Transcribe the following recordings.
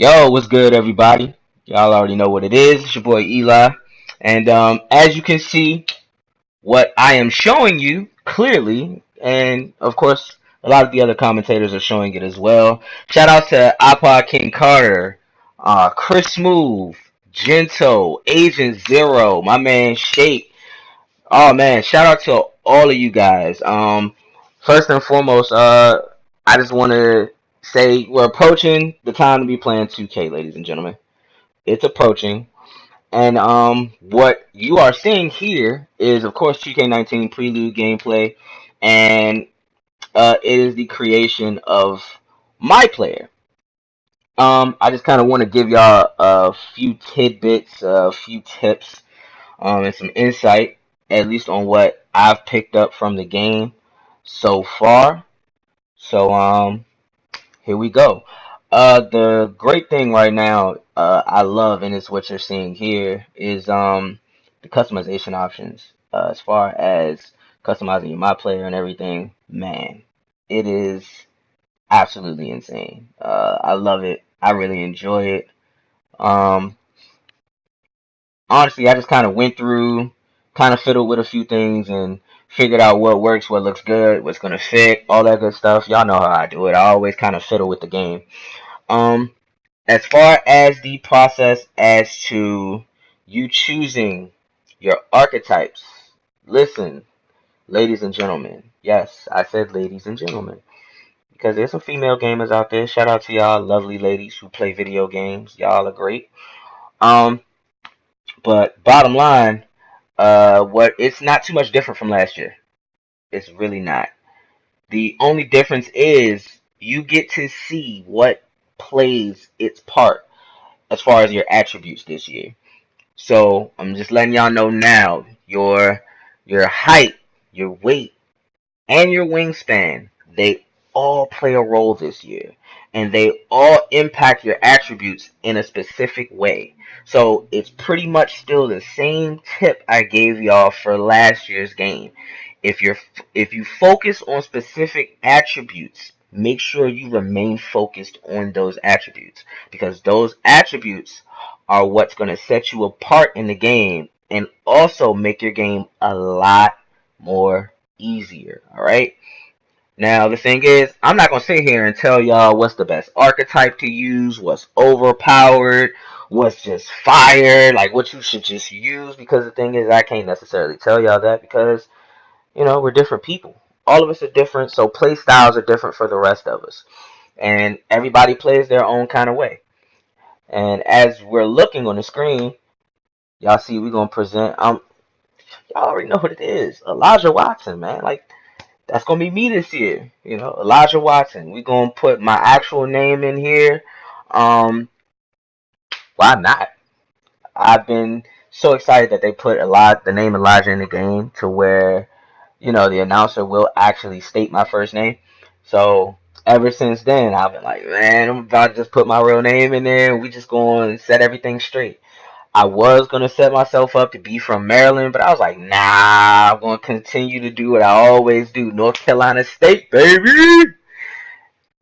Yo, what's good, everybody? Y'all already know what it is. It's your boy Eli. And as you can see, what I am showing you clearly, and of course, a lot of the other commentators are showing it as well. Shout out to iPod King Carter, Chris Smooth, Gento, Agent Zero, my man Shake. Oh man, shout out to all of you guys. First and foremost, I just want to say we're approaching the time to be playing 2K, ladies and gentlemen. It's approaching, and what you are seeing here is, of course, 2K19 Prelude gameplay, and it is the creation of my player. I just kind of want to give y'all a few tidbits, a few tips, and some insight, at least on what I've picked up from the game so far. So here we go. The great thing right now, I love, and it's what you're seeing here, is the customization options. As far as customizing my player and everything, man, it is absolutely insane. I love it. I really enjoy it. Um, Honestly, I just kind of went through, kind of fiddled with a few things and figured out what works, what looks good, what's gonna fit, all that good stuff. Y'all know how I do it. I always kind of fiddle with the game. Um, as far as the process as to you choosing your archetypes, listen, ladies and gentlemen. Yes, I said ladies and gentlemen. Because there's some female gamers out there. Shout out to y'all lovely ladies who play video games. Y'all are great. Um, but bottom line, what it's not too much different from last year. It's really not. The only difference is you get to see what plays its part as far as your attributes this year. So I'm just letting y'all know now, your height, your weight, and your wingspan, they all play a role this year. And they all impact your attributes in a specific way. So it's pretty much still the same tip I gave y'all for last year's game. If you're if you focus on specific attributes, make sure you remain focused on those attributes, because those attributes are what's going to set you apart in the game and also make your game a lot more easier. All right. Now the thing is, I'm not gonna sit here and tell y'all what's the best archetype to use, what's overpowered, what's just fire, like what you should just use. Because the thing is, I can't necessarily tell y'all that, because we're different people. All of us are different, so play styles are different for the rest of us, and everybody plays their own kind of way. And as we're looking on the screen, y'all see we're gonna present. Y'all already know what it is. Elijah Watson, man. Like, that's gonna be me this year. Elijah Watson. We're gonna put my actual name in here. Um, why not? I've been so excited that they put the name Elijah in the game, to where the announcer will actually state my first name. So ever since then, I've been like, man, I'm about to just put my real name in there, and we just going to set everything straight. I was going to set myself up to be from Maryland, but I was like, nah, I'm going to continue to do what I always do. North Carolina State, baby!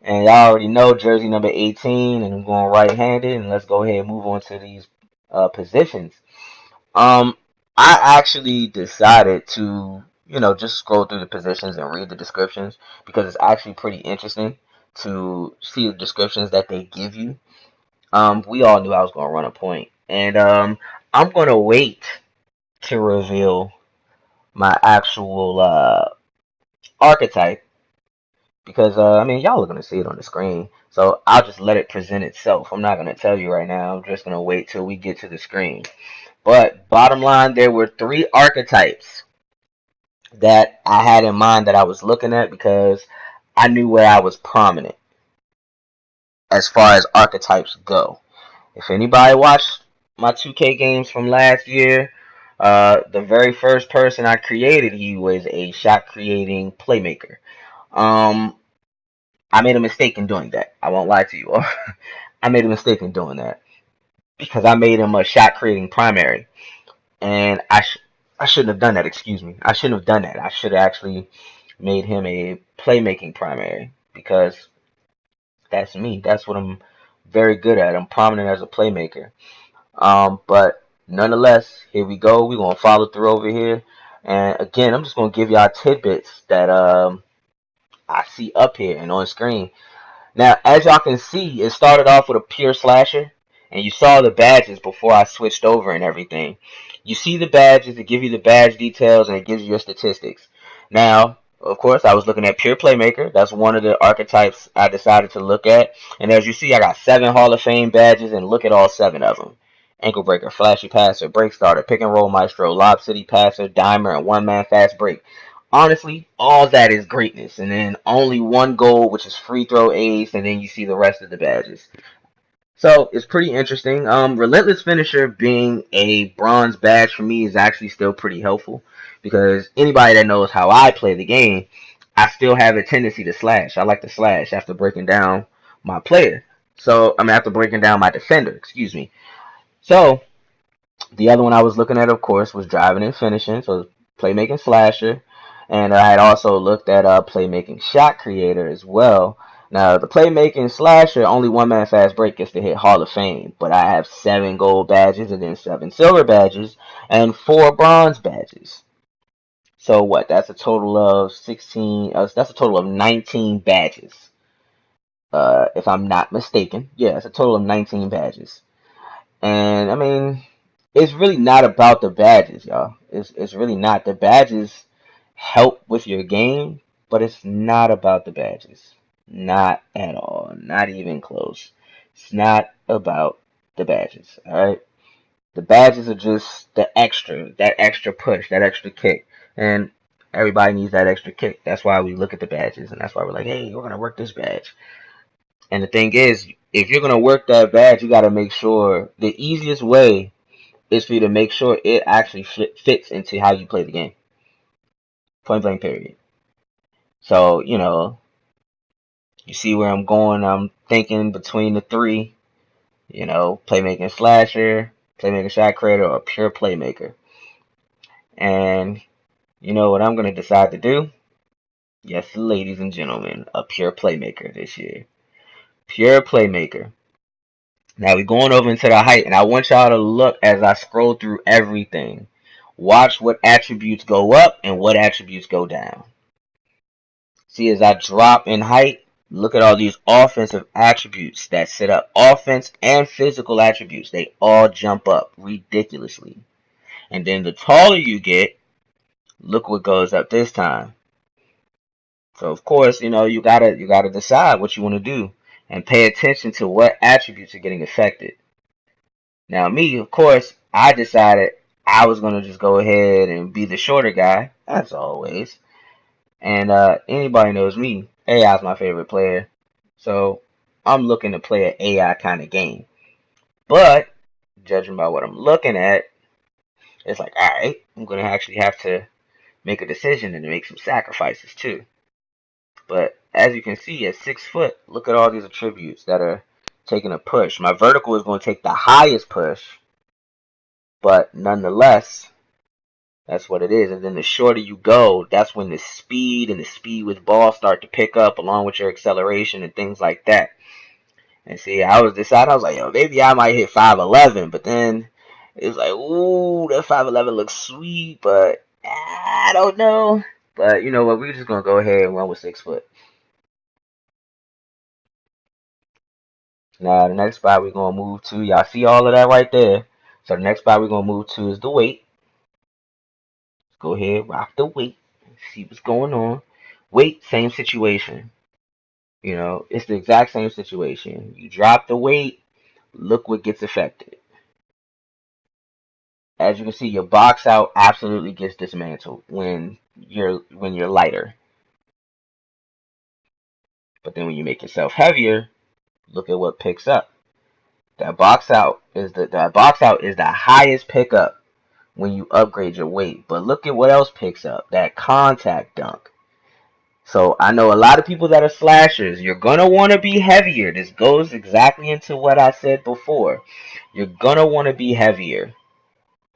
And y'all already know jersey number 18, and I'm going right-handed, and let's go ahead and move on to these positions. Um, I actually decided to, just scroll through the positions and read the descriptions, because it's actually pretty interesting to see the descriptions that they give you. We all knew I was going to run a point. And I'm going to wait to reveal my actual archetype, because, y'all are going to see it on the screen. So I'll just let it present itself. I'm not going to tell you right now. I'm just going to wait till we get to the screen. But bottom line, there were 3 archetypes that I had in mind that I was looking at, because I knew where I was prominent as far as archetypes go. If anybody watched my 2K games from last year, the very first person I created, he was a shot creating playmaker. I made a mistake in doing that. I won't lie to you all. I made a mistake in doing that, because I made him a shot creating primary, and I shouldn't have done that. Excuse me. I shouldn't have done that. I should have actually made him a playmaking primary, because that's me. That's what I'm very good at. I'm prominent as a playmaker. But nonetheless, here we go. We're gonna follow through over here. And again, I'm just gonna give y'all tidbits that I see up here and on screen. Now, as y'all can see, it started off with a pure slasher, and you saw the badges before I switched over and everything. You see the badges, it gives you the badge details, and it gives you your statistics. Now, of course, I was looking at pure playmaker. That's one of the archetypes I decided to look at. And as you see, I got 7 Hall of Fame badges, and look at all 7 of them. Ankle breaker, flashy passer, break starter, pick and roll maestro, lob city passer, dimer, and one man fast break. Honestly, all that is greatness. And then only one goal, which is free throw ace, and then you see the rest of the badges. So it's pretty interesting. Relentless Finisher being a bronze badge for me is actually still pretty helpful because anybody that knows how I play the game, I still have a tendency to slash. I like to slash after breaking down my player. So I'm after breaking down my defender, excuse me. So the other one I was looking at, of course, was driving and finishing, so playmaking slasher, and I had also looked at playmaking shot creator as well. Now the playmaking slasher, only one man fast break gets to hit Hall of Fame, but I have 7 gold badges and then 7 silver badges and 4 bronze badges. So what? That's a total of 16. That's a total of 19 badges, if I'm not mistaken. Yeah, it's a total of 19 badges. And I mean, it's really not about the badges, y'all. It's really not. The badges help with your game, but it's not about the badges. Not at all. Not even close. It's not about the badges. Alright? The badges are just that extra push, that extra kick. And everybody needs that extra kick. That's why we look at the badges and that's why we're like, hey, we're gonna work this badge. And the thing is, if you're gonna work that badge, you gotta make sure the easiest way is for you to make sure it actually fits into how you play the game. Point blank period. So, you see where I'm going. I'm thinking between the 3, playmaking slasher, playmaking shot creator, or pure playmaker. And you know what I'm going to decide to do? Yes, ladies and gentlemen, a pure playmaker this year. Pure playmaker. Now we're going over into the height, and I want y'all to look as I scroll through everything. Watch what attributes go up and what attributes go down. See, as I drop in height, look at all these offensive attributes that sit up. Offense and physical attributes, they all jump up ridiculously. And then the taller you get, look what goes up this time. So of course, you gotta decide what you want to do and pay attention to what attributes are getting affected. Now me, of course, I decided I was gonna just go ahead and be the shorter guy, as always. And anybody knows me, AI is my favorite player. So I'm looking to play an AI kind of game. But judging by what I'm looking at, it's like, alright, I'm gonna actually have to make a decision and make some sacrifices too. But as you can see, at 6 foot, look at all these attributes that are taking a push. My vertical is going to take the highest push, but nonetheless, that's what it is. And then the shorter you go, that's when the speed and the speed with ball start to pick up along with your acceleration and things like that. And see, I was deciding, I was like, yo, maybe I might hit 5'11", but then it was like, ooh, that 5'11" looks sweet, but I don't know. But you know what, we're just going to go ahead and run with 6 foot. Now, the next spot we're going to move to, y'all see all of that right there. So the next spot we're going to move to is the weight. Let's go ahead, rock the weight, see what's going on. Weight, same situation. It's the exact same situation. You drop the weight, look what gets affected. As you can see, your box out absolutely gets dismantled when you're lighter. But then when you make yourself heavier, look at what picks up. That box out is the highest pickup when you upgrade your weight. But look at what else picks up. That contact dunk. So I know a lot of people that are slashers, you're going to want to be heavier. This goes exactly into what I said before. You're going to want to be heavier.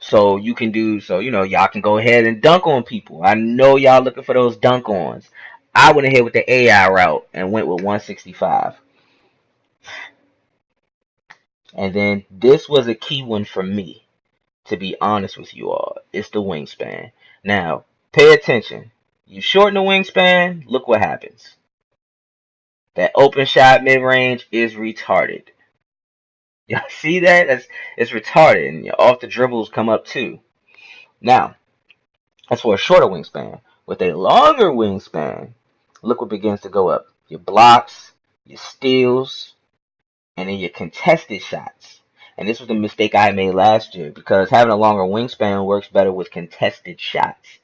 So y'all can go ahead and dunk on people. I know y'all looking for those dunk ons. I went ahead with the AI route and went with 165. And then this was a key one for me, to be honest with you all. It's the wingspan. Now, pay attention. You shorten the wingspan, look what happens. That open shot mid-range is retarded. Y'all see that? It's retarded, and your off the dribbles come up too. Now, that's for a shorter wingspan. With a longer wingspan, look what begins to go up. Your blocks, your steals, and then your contested shots. And this was the mistake I made last year, because having a longer wingspan works better with contested shots,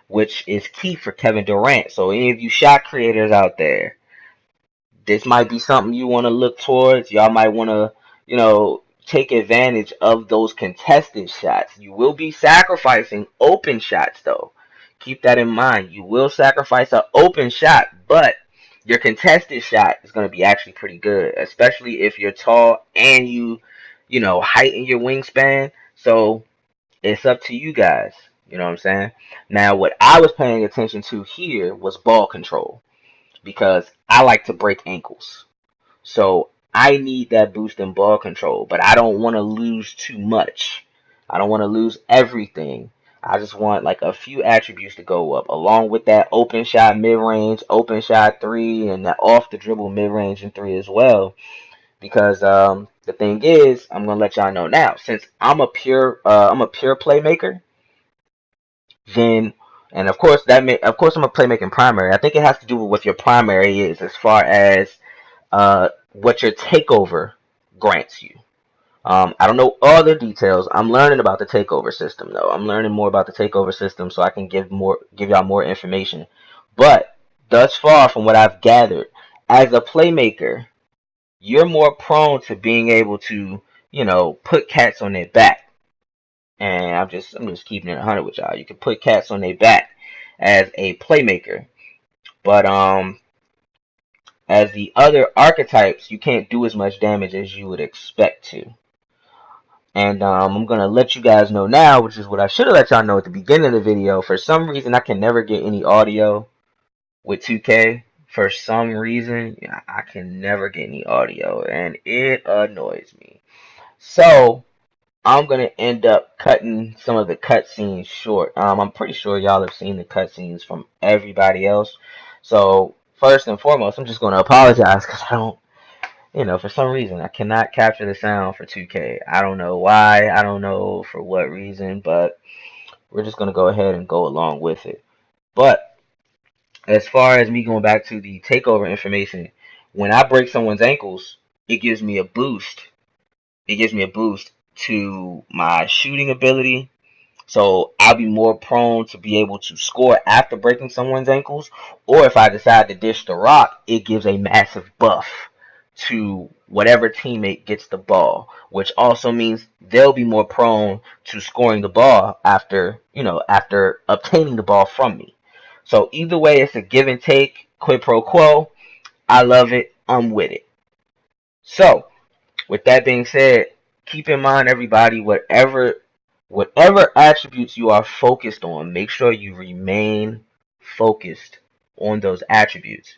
which is key for Kevin Durant. So any of you shot creators out there, this might be something you want to look towards. Y'all might want to, take advantage of those contested shots. You will be sacrificing open shots, though. Keep that in mind. You will sacrifice an open shot, but your contested shot is going to be actually pretty good, especially if you're tall and you heighten your wingspan. So it's up to you guys. You know what I'm saying? Now, what I was paying attention to here was ball control, because I like to break ankles. So I need that boost in ball control, but I don't want to lose too much. I don't want to lose everything. I just want like a few attributes to go up, along with that open shot mid-range, open shot 3, and that off the dribble mid-range and 3 as well. Because the thing is, I'm gonna let y'all know now, since I'm a pure playmaker, then, and of course I'm a playmaking primary. I think it has to do with what your primary is, as far as what your takeover grants you. I don't know all the details. I'm learning about the takeover system, though. I'm learning more about the takeover system so I can give y'all more information. But thus far, from what I've gathered, as a playmaker, you're more prone to being able to, put cats on their back. And I'm just keeping it 100 with y'all. You can put cats on their back as a playmaker, but as the other archetypes, you can't do as much damage as you would expect to. And I'm going to let you guys know now, which is what I should have let y'all know at the beginning of the video. For some reason, I can never get any audio with 2K. For some reason, I can never get any audio, and it annoys me. So I'm going to end up cutting some of the cutscenes short. I'm pretty sure y'all have seen the cutscenes from everybody else. So first and foremost, I'm just going to apologize because I don't, for some reason, I cannot capture the sound for 2K. I don't know why. I don't know for what reason, but we're just going to go ahead and go along with it. But as far as me going back to the takeover information, when I break someone's ankles, it gives me a boost. It gives me a boost to my shooting ability. So I'll be more prone to be able to score after breaking someone's ankles. Or if I decide to dish the rock, it gives a massive buff to whatever teammate gets the ball, which also means they'll be more prone to scoring the ball after obtaining the ball from me. So either way, it's a give and take, quid pro quo. I love it. I'm with it. So with that being said, keep in mind, everybody, whatever attributes you are focused on, make sure you remain focused on those attributes.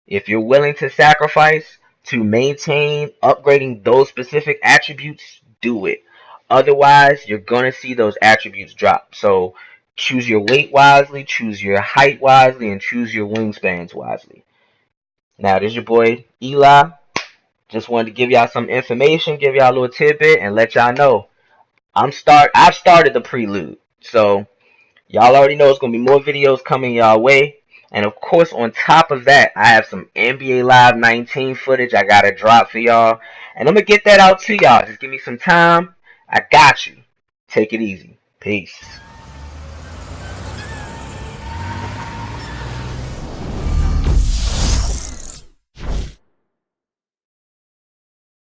If you're willing to sacrifice to maintain upgrading those specific attributes, do it. Otherwise, you're going to see those attributes drop. So choose your weight wisely, choose your height wisely, and choose your wingspans wisely. Now, this is your boy, Eli. Just wanted to give y'all some information, give y'all a little tidbit, and let y'all know I've started the Prelude. So y'all already know it's gonna be more videos coming y'all way. And of course, on top of that, I have some NBA Live 19 footage I gotta drop for y'all. And I'm gonna get that out to y'all. Just give me some time. I got you. Take it easy. Peace.